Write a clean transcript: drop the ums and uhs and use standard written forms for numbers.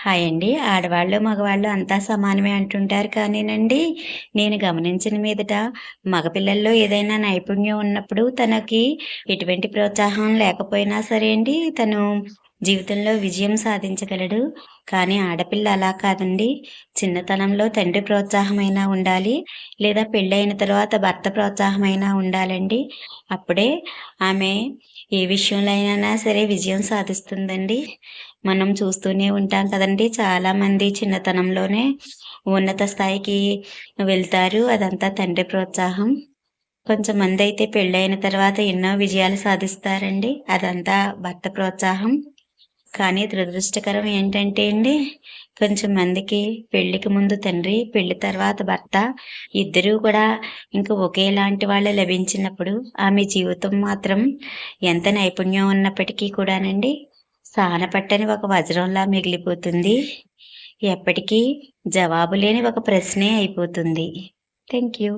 Hi అండి. ఆడవాళ్ళు, మగవాళ్ళు అంతా సమానమే అంటుంటారు కానీనండి, నేను గమనించిన మీదట మగపిల్లల్లో ఏదైనా నైపుణ్యం ఉన్నప్పుడు తనకి ఎటువంటి ప్రోత్సాహం లేకపోయినా సరే అండి, తను జీవితంలో విజయం సాధించగలడు. కానీ ఆడపిల్ల అలా కాదండి. చిన్నతనంలో తండ్రి ప్రోత్సాహమైనా ఉండాలి, లేదా పెళ్ళైన తర్వాత భర్త ప్రోత్సాహమైనా ఉండాలండి. అప్పుడే ఆమె ఏ విషయంలో అయినా సరే విజయం సాధిస్తుందండి. మనం చూస్తూనే ఉంటాం కదండీ! చాలామంది చిన్నతనంలోనే ఉన్నత స్థాయికి వెళ్తారు. అదంతా తండ్రి ప్రోత్సాహం. కొంచెంమందైతే పెళ్ళైన తర్వాత ఎన్నో విజయాలు సాధిస్తారండి. అదంతా భర్త ప్రోత్సాహం. కానీ దురదృష్టకరం ఏంటంటే అండి, కొంచెం మందికి పెళ్ళికి ముందు తండ్రి, పెళ్లి తర్వాత భర్త ఇద్దరూ కూడా ఇంక ఒకేలాంటి వాళ్ళే లభించినప్పుడు, ఆమె జీవితం మాత్రం ఎంత నైపుణ్యం ఉన్నప్పటికీ కూడానండి, సానపట్టని ఒక వజ్రంలా మిగిలిపోతుంది. ఎప్పటికీ జవాబు లేని ఒక ప్రశ్నే అయిపోతుంది. Thank you.